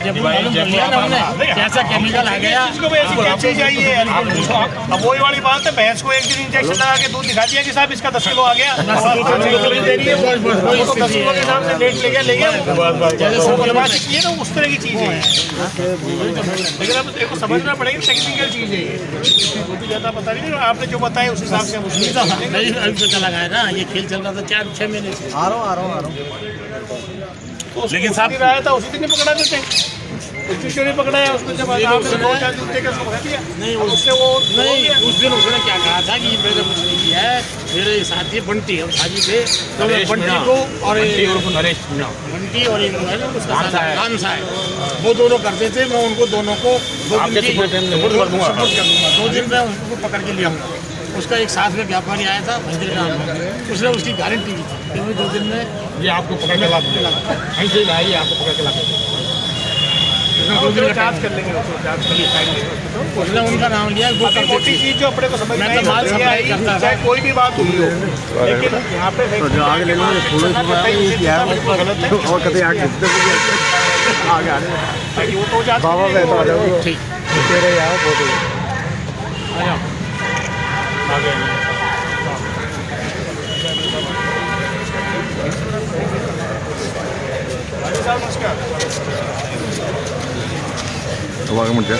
कैसा केमिकल आ गया। अब वही वाली बात है, भैंस को एक दिन इंजेक्शन लगा के दूध दिखा दिया कि साहब इसका 10 किलो आ गया, 10 किलो के हिसाब से रेट ले गया ये तो उस तरह की चीज़ है। लेकिन अब देखो समझना पड़ेगा, टेक्निकल चीज़ है ये, वो भी ज़्यादा पता नहीं। आपने जो बताया उस हिसाब से अभी तो चला गया ना, ये खेल चल रहा था 4-6 महीने से। आ रहा हूँ। लेकिन साहब आया था उसी दिन पकड़ा देते, उसी क्यों नहीं पकड़ा है उसने? जब आपने 2-4 जूते का पकड़ा दिया नहीं, उससे वो नहीं, उस दिन उसने क्या कहा था कि मैंने कुछ नहीं किया है, मेरे साथी बंटी हम साथी थे, तो मैं बंटी को और बंटी और उसका खान सा है, वो दोनों करते थे। मैं उनको दोनों को 2 दिन में उनको पकड़ के ले आऊँगा। उसका एक साथ में व्यापारी आया था मंदिर का, उसने उसकी गारंटी की थी कि 2 दिन में ये आपको पकड़ के ला देगा, ऐसे ही लाइए आपको पकड़ के ला देगा। जांच कर लेंगे, उसने उनका नाम लिया। वो मोटी चीज़ जो अपने को समझ में मैं तो माल सप्लाई करता था, चाहे कोई भी बात हुई हो, लेकिन यहाँ पे जो आगे ले लो गलत है और कभी आगे वो तो जांच बाबा बैठा आ जाओ। ठीक तेरे यार बहुत आ जाओ। नमस्कार। मुझे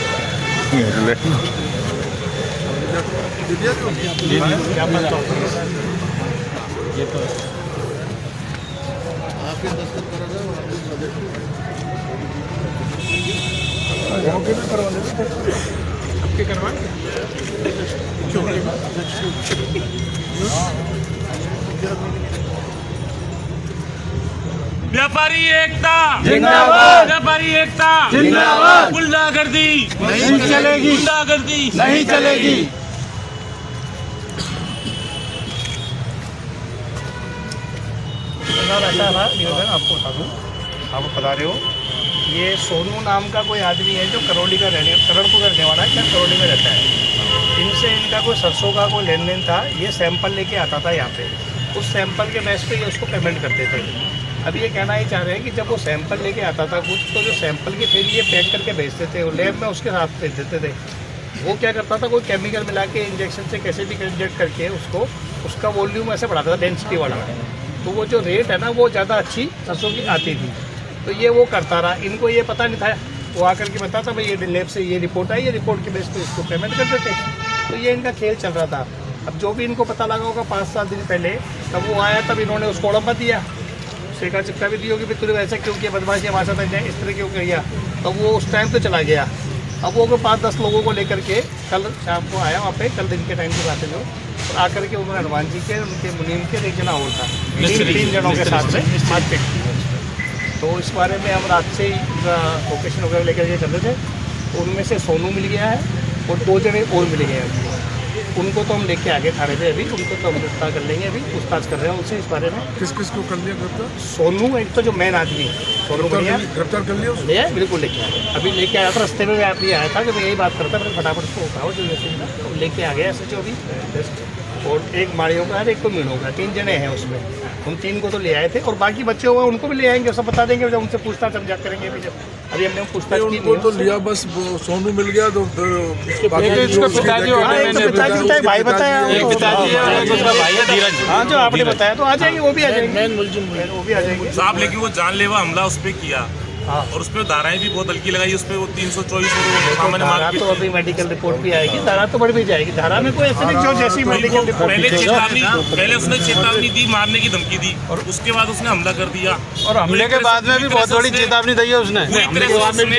व्यापारी एकता जिंदाबाद, व्यापारी एकता जिंदाबाद। गुंडागर्दी नहीं चलेगी, गुंडागर्दी नहीं चलेगी। ऐसा है निवेदन आपको बता दूँ, आप बता रहे हो, ये सोनू नाम का कोई आदमी है जो करोड़ी का करोड़पुर का रहने वाला है, क्या करोड़ी में रहता है। इनसे इनका कोई सरसों का कोई लेन देन था, ये सैंपल लेके आता था यहाँ पे, उस सैंपल के बेस पे ये उसको पेमेंट करते थे। अब ये कहना ही चाह रहे हैं कि जब वो सैंपल लेके आता था कुछ, तो जो सैंपल की थैली ये पैक करके भेजते थे, वो लैब में उसके साथ भेज देते थे। वो क्या करता था, कोई केमिकल मिला के इंजेक्शन से कैसे भी इंजेक्ट करके उसका वॉल्यूम ऐसे बढ़ाता था, डेंसिटी वाला, तो वो जो रेट है ना वो ज़्यादा अच्छी सरसों की आती थी। तो ये वो करता रहा, इनको ये पता नहीं था। वो आकर के बताता भाई ये लैब से ये रिपोर्ट आई, ये रिपोर्ट के बेस पे इसको पेमेंट कर देते। तो ये इनका खेल चल रहा था। अब जो भी इनको पता लगा होगा 5-7 दिन पहले, तब वो आया, तब इन्होंने उसको उड़म्बा दिया, का चिपका भी दिया कि भाई तूने वैसे क्यों किया, बदमाशी हमारे साथ इस तरह क्यों किया। तब वो उस टाइम पे चला गया। अब वो 5-10 लोगों को लेकर के कल शाम को आया वहाँ पे, कल दिन के टाइम की बात है जो, और आकर के उन्होंने हनुमान जी के, उनके मुनीम के, एक जना और था, 3 जनों के साथ में मार्केट। तो इस बारे में हम रात से ही लोकेशन वगैरह लेकर के चल रहे थे। उनमें से सोनू मिल गया है और 2 जने और मिल गए हैं। उनको तो हम लेके आगे थाने पे, अभी उनको तो हम गिरफ्तार कर लेंगे, अभी पूछताछ कर रहे हैं उनसे इस बारे में। किस किस को कर लिया गिरफ्तार? सोनू एक तो जो मेन आदमी, सोनू बढ़िया गिरफ्तार कर लिया लिया, बिल्कुल लेके आया। अभी लेके आया था, रास्ते में आप ये आया था कि मैं यही बात करता, मैंने फटाफट उसको उठाओ जो जैसे लेके आ गया ऐसे जो अभी जस्ट। और एक माड़ियों का है, एक को मीनों का, 3 जने हैं उसमें। उन 3 को तो ले आए थे, और बाकी बच्चे हुए उनको भी ले आएंगे, सब बता देंगे जब उनसे पूछताछ हम करेंगे। अभी जब अभी हमने पूछताछ की तो लिया, बस सोनू मिल गया तो पिताजी भाई बताया, हाँ जो आपने बताया, तो आ जाएंगे, वो भी आ जाएंगे, वो भी आ जाएंगे साहब। लेकिन वो जानलेवा हमला उस पर किया, और उस पर धाराएं भी बहुत हल्की लगाई, उस पर वो 324 धारा तो अभी मेडिकल रिपोर्ट भी आएगी, धारा तो बढ़ भी जाएगी। धारा में कोई ऐसे नहीं जो जैसी मेडिकल रिपोर्ट, पहले उसने चेतावनी दी, मारने की धमकी दी, और उसके बाद उसने हमला कर दिया। और हमले के बाद में भी बहुत बड़ी चेतावनी दी है उसने,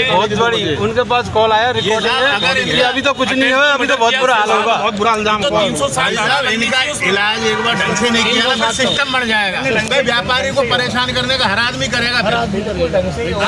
बहुत बड़ी। उनके पास कॉल आया रिकॉर्डिंग में, अभी तो कुछ नहीं हुआ, अभी तो बहुत बुरा हाल होगा, बहुत बुरा इल्जाम। इलाज एक बार ढंग से नहीं किया ना, सिस्टम बन जाएगा। व्यापारी को परेशान करने का हर आदमी करेगा।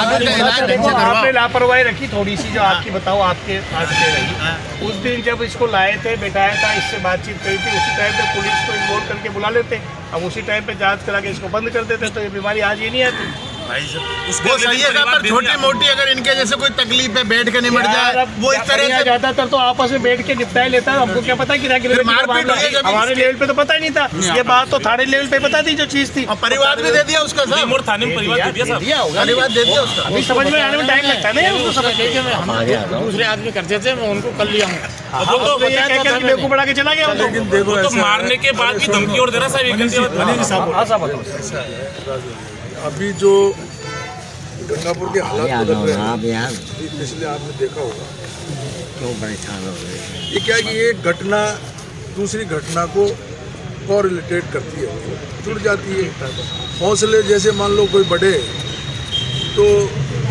आपने लापरवाही रखी थोड़ी सी, जो आपकी बताओ आपके हाथ पे रही। उस दिन जब इसको लाए थे, बैठाया था, इससे बातचीत करी थी, उसी टाइम पे पुलिस को इन्वॉल्व करके बुला लेते, अब उसी टाइम पे जांच करा के इसको बंद कर देते, तो ये बीमारी आज ही नहीं आती। भाई साहब उसके वो अगले सही दिन है, परिवार पर दे छोटी दिया। मोटी अगर इनके जैसे कोई तकलीफ है बैठ के निमट यार, जाए अब वो इस तरह से ज्यादातर तो आपस में बैठ के निपटा लेता है। हमको क्या पता कितना किलोमीटर का मारपीट मामला हुई है है। जब हमारे इसके- लेवल पे तो पता ही नहीं था। ये बात तो थाने लेवल पे पता थी जो चीज थी। और परिवार भी दे दिया उसका साहब, रिमोट थाने में परिवार दे दिया साहब। परिवार दे दिया उसका। अभी समझ में आने में टाइम लगता है ना उसको समझ में। हम दूसरे आदमी करते थे, मैं उनको कर लिया हूँ। वो तो तो ये कह कर के बेवकूफ बढ़ा के चला गया उनको। वो तो मारने के बाद भी धमकी और दे रहा साहब, ये कहते हैं हाँ साहब बताओ। अभी जो गंगापुर के हालात बदल रहे हैं, पिछले आपने देखा होगा क्यों परेशान हो गए? ये क्या है कि एक घटना दूसरी घटना को कोरिलेटेड करती है, वो जुड़ जाती है। हौसले जैसे मान लो कोई बढ़े तो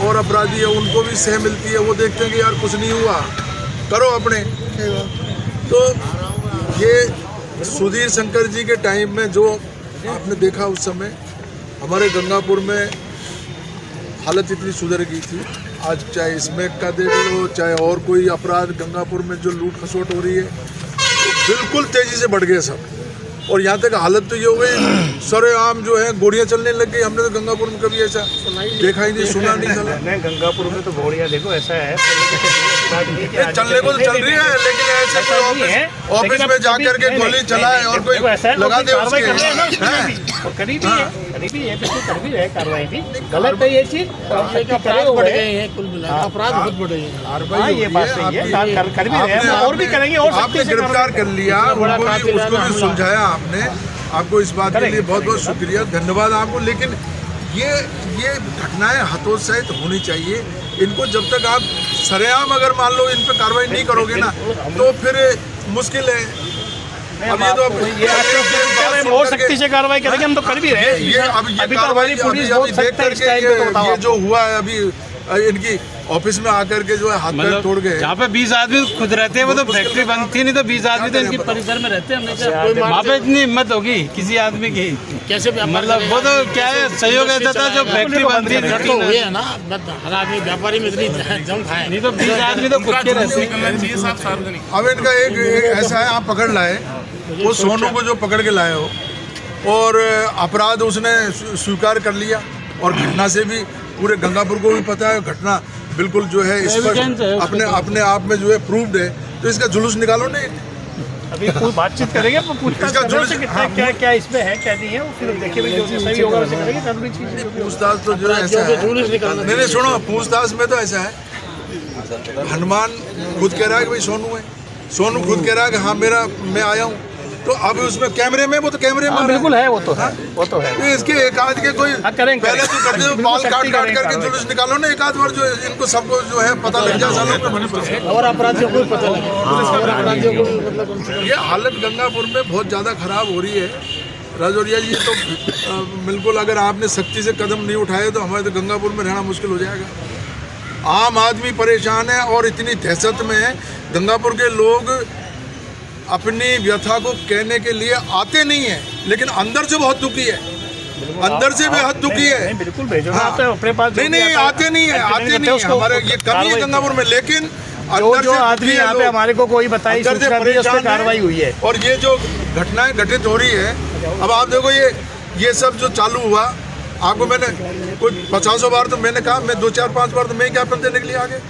और अपराधी है उनको भी सह मिलती है, वो देखते हैं कि यार कुछ नहीं हुआ, करो अपने। तो ये सुधीर शंकर जी के टाइम में जो आपने देखा उस समय हमारे गंगापुर में हालत इतनी सुधर गई थी। आज चाहे स्मैक का देख लो, चाहे और कोई अपराध गंगापुर में जो लूट खसोट हो रही है, तो बिल्कुल तेज़ी से बढ़ गए सब। और यहाँ तक हालत तो ये हो गई सरेआम जो है गोलियाँ चलने लग गई। हमने तो गंगापुर में कभी ऐसा देखा ही नहीं, सुना नहीं चला। नहीं गंगापुर में तो घोड़िया देखो ऐसा है चलने को तो चल रही है, लेकिन ऐसे कोई ऑफिस में जाकर के गोली चलाए और कोई लगा दे उसके। करी भी है, करी भी है, पिछले कर भी है कार्रवाई भी। गलत है ये चीज, अपराध बढ़ गए हैं, कुल मिला अपराध बहुत बढ़े हैं। हाँ ये बात सही है, कर भी रहे हैं, और भी करेंगे। और आपने गिरफ्तार कर लिया, उनको भी उसको भी सुलझाया आपने। आपको इस बात के लिए बहुत बहुत शुक्रिया, धन्यवाद आपको। लेकिन ये घटनाएं हतोत्साहित होनी चाहिए। इनको जब तक आप सरेआम अगर मान लो इन पे कार्रवाई नहीं करोगे ना तो फिर मुश्किल है। अब ये तो बहुत सख्ती से कार्रवाई करेंगे, हम तो कर भी रहे हैं। ये अभी तो हमारी पुलिस बहुत सख्त है इस टाइम पे, तो बताओ ये जो हुआ है अभी इनकी ऑफिस में आकर के जो है हाथ पैर तोड़ गए। जहाँ पे 20 आदमी खुद रहते हैं वो तो फैक्ट्री बंद थी, नहीं तो 20 आदमी तो इनकी परिसर में रहते हैं। वहाँ पे इतनी हिम्मत होगी किसी आदमी की, कैसे मतलब वो तो क्या है सहयोग ऐसा था जो फैक्ट्री बंद थी। तो हुए है ना, हर आदमी व्यापारी में इतनी जम खाए। नहीं तो 20 आदमी तो खुद के रहते हैं। करना चाहिए साहब सार्वजनिक। अब इनका एक ऐसा है, आप पकड़ लाए वो सोनू को जो पकड़ के लाए हो और अपराध उसने स्वीकार कर लिया और घटना से भी पूरे गंगापुर को भी पता है घटना बिल्कुल जो है स्पष्ट अपने आप में जो है प्रूव्ड है। तो इसका जुलूस निकालो नहीं। अभी कोई बातचीत करेंगे तो पूछताछ करने से कितना क्या क्या इसमें है क्या नहीं है, वो फिर देखिए जो सही होगा वैसे करेंगे। कानूनी चीज पूछताछ तो जो है ऐसा है, नहीं सुनो, पूछताछ में तो ऐसा है हनुमान खुद कह रहा है कि भाई सोनू है, सोनू खुद कह रहा है कि हाँ मैं आया हूँ। तो अब उसमें कैमरे में वो तो कैमरे में बिल्कुल है, वो तो है, वो तो है। तो इसके एक आध के कोई करेंगे, पहले तो करते हो बाल काट करके जुलूस निकालो ना, एक आध बार जो इनको सबको जो है पता लग जाए सालों। और अपराधियों को भी पता लगे, और अपराधियों को भी मतलब ये हालत गंगापुर में बहुत ज़्यादा खराब हो रही है राजौरिया जी। तो बिल्कुल अगर आपने सख्ती से कदम नहीं उठाए तो हमारे तो गंगापुर में रहना मुश्किल हो जाएगा। आम आदमी परेशान है और इतनी दहशत में है। गंगापुर के लोग अपनी व्यथा को कहने के लिए आते नहीं है, लेकिन अंदर से बहुत दुखी है, अंदर से बेहद दुखी है। बिल्कुल भेजो ना, आप अपने पास नहीं आते नहीं है, आते नहीं है। हमारे ये कमी है गंगापुर में, लेकिन जो आदमी यहाँ पे हमारे को कोई बताई सूचना दी, उस पर कार्रवाई हुई है। और ये जो घटनाएं घटित हो रही है, अब आप देखो ये सब जो चालू हुआ, आपको मैंने कुछ 50 बार तो मैंने कहा, मैं 2-4-5 बार तो मैं ज्ञापन देने के लिए आ गया।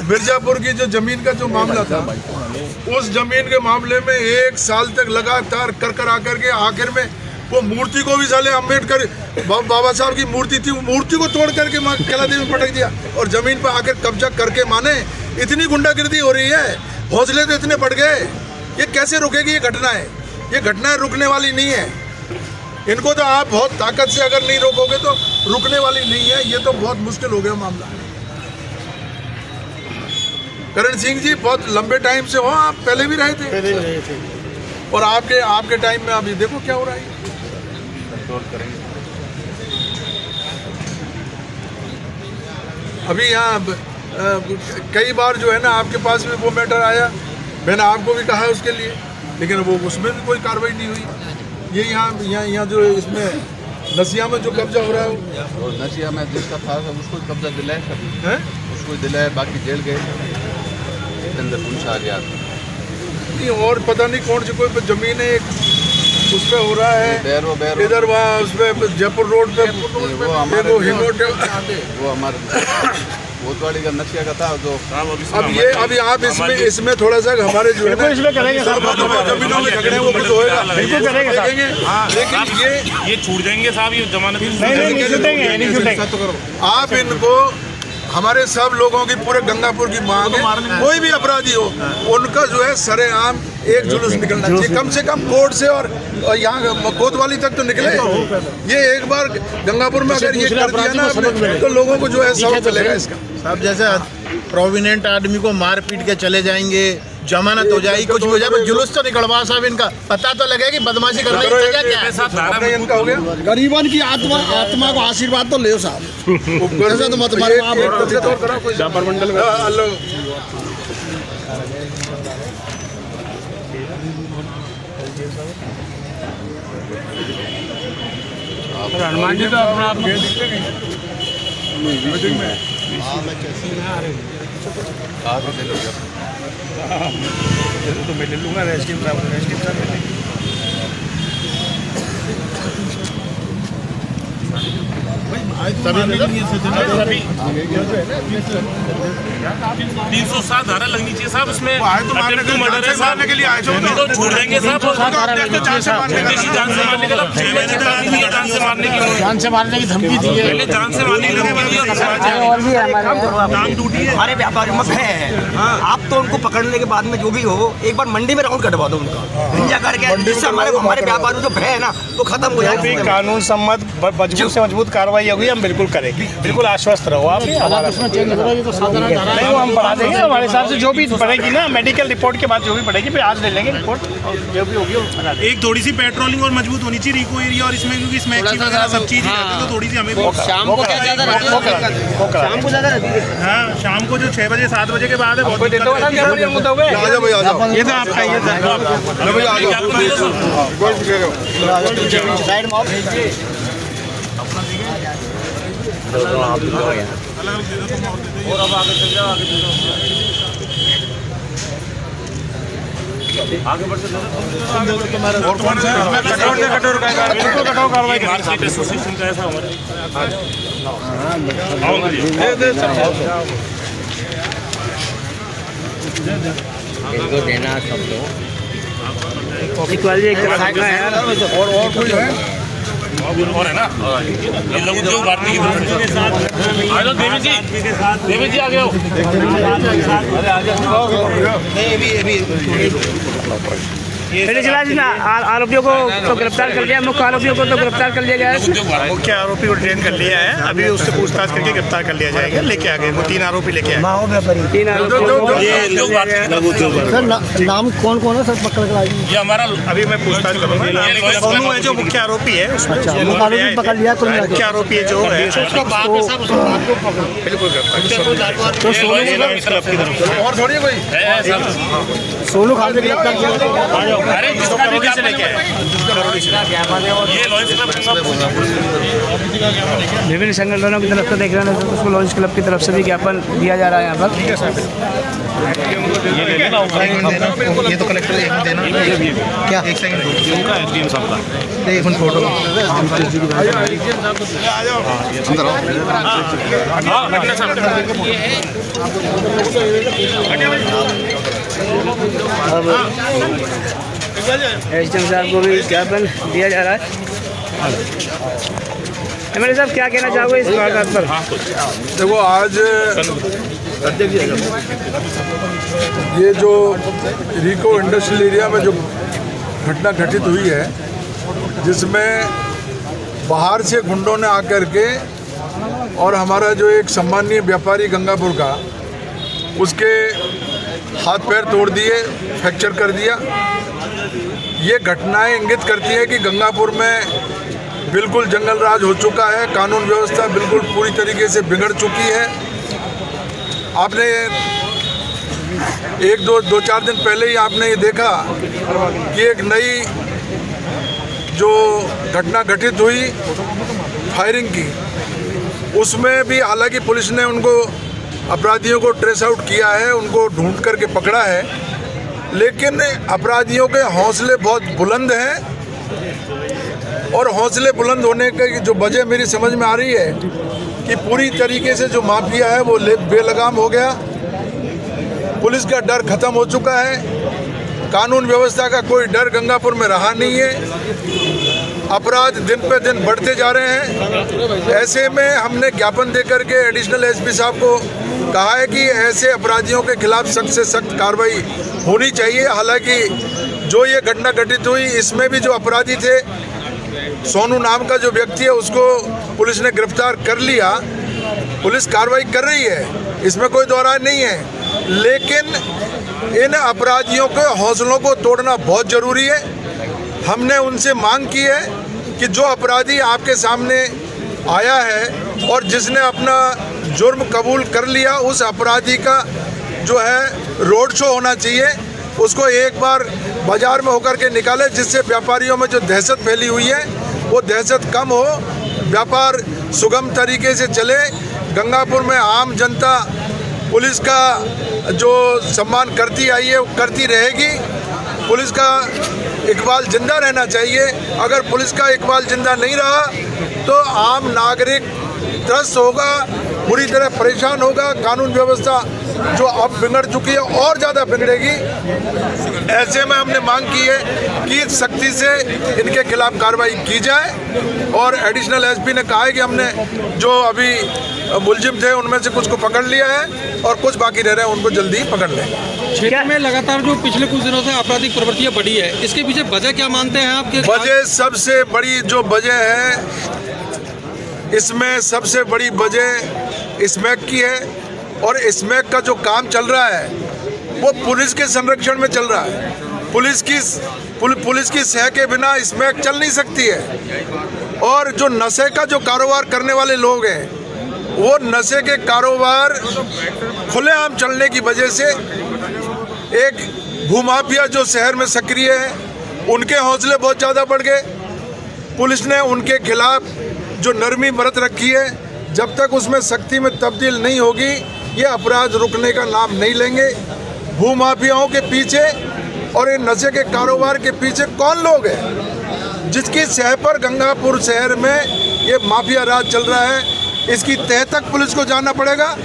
मिर्जापुर की जो जमीन का जो मामला था, उस जमीन के मामले में 1 साल तक लगातार कर आकर के आखिर में वो मूर्ति को भी साले अम्बेडकर बाबा साहब की मूर्ति थी, वो मूर्ति को तोड़ करके कैलादेवी में पटक दिया और जमीन पर आकर कब्जा करके माने। इतनी गुंडागिर्दी हो रही है, हौसले तो इतने बढ़ गए। ये कैसे रुकेगी ये घटनाएं? ये घटनाएं रुकने वाली नहीं है। इनको तो आप बहुत ताकत से अगर नहीं रोकोगे तो रुकने वाली नहीं है। ये तो बहुत मुश्किल हो गया मामला। करण सिंह जी बहुत लंबे टाइम से हो, आप पहले भी रहे थे और आपके टाइम में अभी देखो क्या हो रहा है। अभी यहाँ कई बार जो है ना आपके पास में वो मैटर आया, मैंने आपको भी कहा है उसके लिए, लेकिन वो उसमें भी कोई कार्रवाई नहीं हुई। ये यहाँ जो इसमें नसिया में जो कब्जा हो रहा है, वो नसिया में जिसका था उसको कब्जा दिलाया सभी है? उसको दिलाया, बाकी जेल गए इसके अंदर पुलिस आ गया। नहीं और पता नहीं कौन सी कोई जमीन है, एक उस पे हो रहा है, इधर वहाँ उस पे जयपुर रोड पे वो हमारे वो हिंगोटे। वो हमारे भोतवाड़ी का नक्शा का था जो अब ये अभी आप इसमें थोड़ा सा हमारे जो है ना इसमें करेंगे साहब, जमीनों में झगड़े वो कुछ होएगा, बिल्कुल करेंगे साहब। लेकिन ये छूट जाएंगे साहब, ये जमानत नहीं छूटेंगे, नहीं छूटेंगे। आप इनको हमारे सब लोगों की पूरे गंगापुर की मांग है, कोई भी अपराधी हो उनका जो है सरेआम एक जुलूस निकलना चाहिए, कम से कम कोर्ट से और यहाँ कोतवाली तक तो निकले। ये एक बार गंगापुर में अगर ये कर दिया ना तो लोगों को जो है सब चलेगा इसका। सब जैसे प्रोविनेंट आदमी को मार पीट के चले जाएंगे, जमानत हो जाएगी, कुछ भी हो जाए, जुलूस तो निकलवा साहब, इनका पता तो लगे कि बदमाशी करने की वजह क्या है। इनका हो गया, गरीबन की आत्मा को आशीर्वाद तो ले साहब, ऐसा तो मत मारो आप। हनुमान जी तो अपना आप तो मैं ले लूँगा एसडीएम साहब ले लेंगे। 307 धारा लगनी चाहिए साहब इसमें। मर्डर है साहब, के लिए आए थे तो छोड़ देंगे साहब। जान से मारने के लिए 6 महीने तक जान से मारने की, जान से मारने की धमकी दी है, पहले जान से मारने की काम ड्यूटी है हमारे व्यापारी मत है। आप तो उनको पकड़ने के बाद में जो भी हो एक बार मंडी में राउंड कटवा दो उनका हिंजा करके, जिससे हमारे व्यापारी जो भय है ना वो खत्म हो जाए। कानून सम्मत मजबूत से मजबूत कार्रवाई होगी, हम बिल्कुल करेंगे, बिल्कुल आश्वस्त रहो आप। नहीं वो हम बढ़ा देंगे हमारे हिसाब से, जो भी पड़ेगी ना मेडिकल रिपोर्ट के बाद जो भी पड़ेगी फिर आज ले लेंगे रिपोर्ट, जो भी होगी वो बता देंगे। एक थोड़ी सी पेट्रोलिंग और मजबूत होनी चाहिए रिको एरिया और इसमें, क्योंकि इसमें सब चीज तो थोड़ी सी हमें शाम को क्या ज्यादा हाँ शाम को जो 6 बजे 7 बजे के बाद है बहुत ये तो आपका ये मार्केट एसोसिएशन का ऐसा हमारे इनको देना सब लोग और कोई है और है ना ये लोग जो भारतीय की तरफ से आ जाओ देवी जी आ गए हो। आरोपियों को तो गिरफ्तार कर लिया, मुख्य आरोपियों को तो गिरफ्तार कर लिया गया है। मुख्य आरोपी को ट्रेन कर लिया है, अभी उससे पूछताछ करके गिरफ्तार कर लिया जाएगा। लेके आ गए वो 3 आरोपी लेके आए। 3 नाम कौन कौन है सर पकड़ कर आएंगे? ये हमारा अभी मैं पूछताछ करूँगा। सोनू है जो मुख्य आरोपी है, उसमें पकड़ लिया तो मुख्य आरोपी जो है बिल्कुल और थोड़ी कोई सोनू खान से गिरफ्तार किया। अरे जिसका भी से लेके आए ये लॉयर्स क्लब विभिन्न संगठनों की तरफ से देख रहे हैं, उसको लॉयर्स क्लब की तरफ से भी ज्ञापन दिया जा रहा है यहाँ पर। ये तो कलेक्टर देना क्या 1 सेकंड एक मिनट फोटो एसडीएम साहब को भी ज्ञापन दिया जा रहा है। एमएलए साहब क्या कहना चाहोगे इस वारदात पर? देखो आज ये जो रिको इंडस्ट्रियल एरिया में जो घटना घटित हुई है, जिसमें बाहर से गुंडों ने आकर के और हमारा जो एक सम्मानीय व्यापारी गंगापुर का उसके हाथ पैर तोड़ दिए, फ्रैक्चर कर दिया। ये घटनाएं इंगित करती है कि गंगापुर में बिल्कुल जंगल राज हो चुका है, कानून व्यवस्था बिल्कुल पूरी तरीके से बिगड़ चुकी है। आपने 1-2-4 दिन पहले ही आपने ये देखा कि एक नई जो घटना घटित हुई फायरिंग की, उसमें भी हालांकि पुलिस ने उनको अपराधियों को ट्रेस आउट किया है, उनको ढूंढ करके पकड़ा है, लेकिन अपराधियों के हौसले बहुत बुलंद हैं और हौसले बुलंद होने की जो वजह मेरी समझ में आ रही है कि पूरी तरीके से जो माफिया है वो बेलगाम हो गया, पुलिस का डर खत्म हो चुका है, कानून व्यवस्था का कोई डर गंगापुर में रहा नहीं है, अपराध दिन पे दिन बढ़ते जा रहे हैं। ऐसे में हमने ज्ञापन देकर के एडिशनल एसपी साहब को कहा है कि ऐसे अपराधियों के खिलाफ सख्त से सख्त कार्रवाई होनी चाहिए। हालांकि जो ये घटना घटित हुई इसमें भी जो अपराधी थे, सोनू नाम का जो व्यक्ति है, उसको पुलिस ने गिरफ्तार कर लिया, पुलिस कार्रवाई कर रही है, इसमें कोई दो राय नहीं है। लेकिन इन अपराधियों के हौसलों को तोड़ना बहुत ज़रूरी है। हमने उनसे मांग की है कि जो अपराधी आपके सामने आया है और जिसने अपना जुर्म कबूल कर लिया, उस अपराधी का जो है रोड शो होना चाहिए, उसको एक बार बाजार में होकर के निकाले, जिससे व्यापारियों में जो दहशत फैली हुई है वो दहशत कम हो, व्यापार सुगम तरीके से चले। गंगापुर में आम जनता पुलिस का जो सम्मान करती आई है वो करती रहेगी। पुलिस का इकबाल जिंदा रहना चाहिए। अगर पुलिस का इकबाल जिंदा नहीं रहा तो आम नागरिक त्रस्त होगा, बुरी तरह परेशान होगा। कानून व्यवस्था जो अब बिगड़ चुकी है और ज़्यादा बिगड़ेगी। ऐसे में हमने मांग की है कि सख्ती से इनके खिलाफ कार्रवाई की जाए और एडिशनल एसपी ने कहा है कि हमने जो अभी मुलजिम थे उनमें से कुछ को पकड़ लिया है और कुछ बाकी रह रहे हैं, उनको जल्दी पकड़ लें। क्षेत्र में लगातार जो पिछले कुछ दिनों से आपराधिक प्रवृत्तियां बढ़ी है, इसके पीछे वजह क्या मानते हैं आप? वजह सबसे बड़ी जो वजह है, इसमें सबसे बड़ी वजह स्मैक की है और स्मैक का जो काम चल रहा है वो पुलिस के संरक्षण में चल रहा है। पुलिस की सह के बिना स्मैक चल नहीं सकती है। और जो नशे का जो कारोबार करने वाले लोग हैं, वो नशे के कारोबार खुलेआम चलने की वजह से एक भूमाफिया जो शहर में सक्रिय है, उनके हौसले बहुत ज़्यादा बढ़ गए। पुलिस ने उनके खिलाफ जो नरमी बरत रखी है, जब तक उसमें सख्ती में तब्दील नहीं होगी ये अपराध रुकने का नाम नहीं लेंगे। भूमाफियाओं के पीछे और इन नशे के कारोबार के पीछे कौन लोग हैं, जिसकी सह पर गंगापुर शहर में ये माफिया राज चल रहा है, इसकी तह तक पुलिस को जाना पड़ेगा।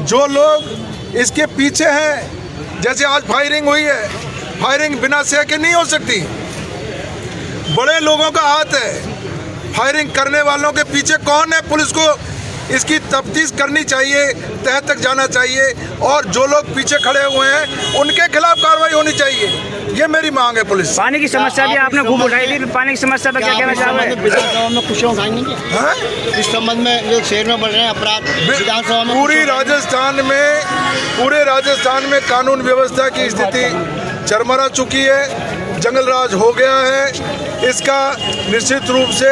जो लोग इसके पीछे हैं, जैसे आज फायरिंग हुई है, फायरिंग बिना सह के नहीं हो सकती, बड़े लोगों का हाथ है। फायरिंग करने वालों के पीछे कौन है, पुलिस को इसकी तफ्तीश करनी चाहिए, तह तक जाना चाहिए और जो लोग पीछे खड़े हुए हैं उनके खिलाफ कार्रवाई होनी चाहिए। ये मेरी मांग है। पुलिस पानी की समस्या भी आपने खूब उठाई थी, पानी की समस्या पर क्या कहना चाहोगे? विधानसभा में कुछ उठाएंगे इस संबंध में जो शहर में बढ़ रहे हैं अपराध विधानसभा में? पूरे राजस्थान में कानून व्यवस्था की स्थिति चरमरा चुकी है, जंगल राज हो गया है। इसका निश्चित रूप से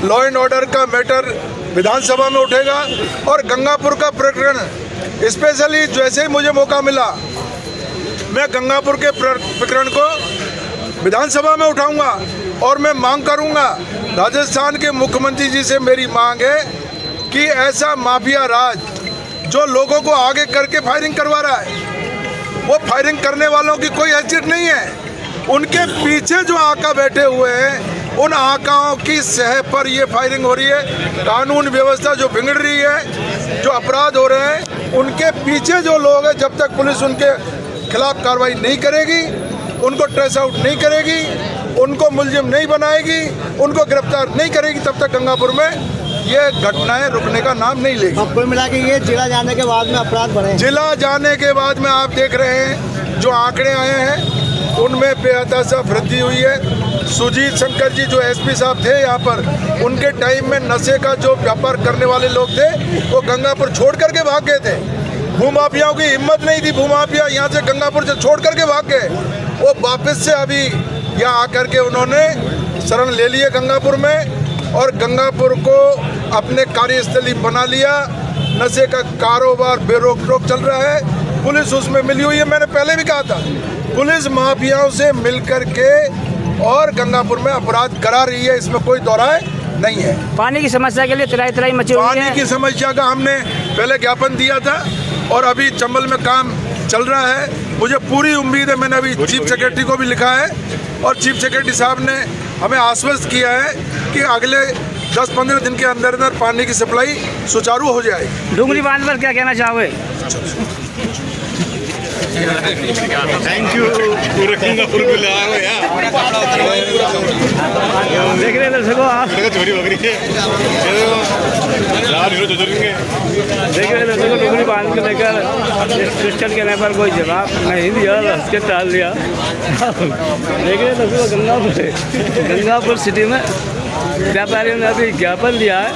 लॉ एंड ऑर्डर का मैटर विधानसभा में उठेगा और गंगापुर का प्रकरण स्पेशली जैसे ही मुझे मौका मिला मैं गंगापुर के प्रकरण को विधानसभा में उठाऊंगा और मैं मांग करूंगा। राजस्थान के मुख्यमंत्री जी से मेरी मांग है कि ऐसा माफिया राज जो लोगों को आगे करके फायरिंग करवा रहा है, वो फायरिंग करने वालों की कोई हैसियत नहीं है। उनके पीछे जो आका बैठे हुए हैं, उन आकाओं की सह पर ये फायरिंग हो रही है। कानून व्यवस्था जो बिगड़ रही है, जो अपराध हो रहे हैं, उनके पीछे जो लोग हैं, जब तक पुलिस उनके खिलाफ कार्रवाई नहीं करेगी, उनको ट्रेस आउट नहीं करेगी, उनको मुलजिम नहीं बनाएगी, उनको गिरफ्तार नहीं करेगी, तब तक गंगापुर में ये घटनाएं रुकने का नाम नहीं लेगी। अब कुल मिला के ये जिला जाने के बाद में अपराध बढ़े। जिला जाने के बाद में आप देख रहे हैं जो आंकड़े आए हैं उनमें बेहताशा वृद्धि हुई है। सुजीत शंकर जी जो एसपी साहब थे यहाँ पर, उनके टाइम में नशे का जो व्यापार करने वाले लोग थे वो गंगापुर छोड़ करके भाग गए थे। भूमाफियाओं की हिम्मत नहीं थी, भूमाफिया यहाँ से गंगापुर से छोड़ करके भाग गए। वो वापस से अभी यहाँ आकर के उन्होंने शरण ले लिए गंगापुर में और गंगापुर को अपने कार्यस्थली बना लिया। नशे का कारोबार बेरोक टोक चल रहा है, पुलिस उसमें मिली हुई है। मैंने पहले भी कहा था, पुलिस माफियाओं से मिलकर के और गंगापुर में अपराध करा रही है, इसमें कोई दो राय नहीं है। पानी की समस्या के लिए तराई मची हुई है। पानी की समस्या का हमने पहले ज्ञापन दिया था और अभी चंबल में काम चल रहा है। मुझे पूरी उम्मीद है, मैंने अभी चीफ सेक्रेटरी को भी लिखा है और चीफ सेक्रेटरी साहब ने हमें आश्वस्त किया है कि अगले 10-15 दिन के अंदर अंदर पानी की सप्लाई सुचारू हो जाएगी। डुंगरी बांध पर क्या कहना चाहोगे? Thank you. देख रहे दर्शकों आप, देख रहे दर्शकों डुंगरी बांध को लेकर इस क्वेश्चन के पर कोई जवाब नहीं दिया, हंस के टाल दिया। देख रहे दर्शकों गंगापुर सिटी में व्यापारियों ने अभी ज्ञापन दिया है।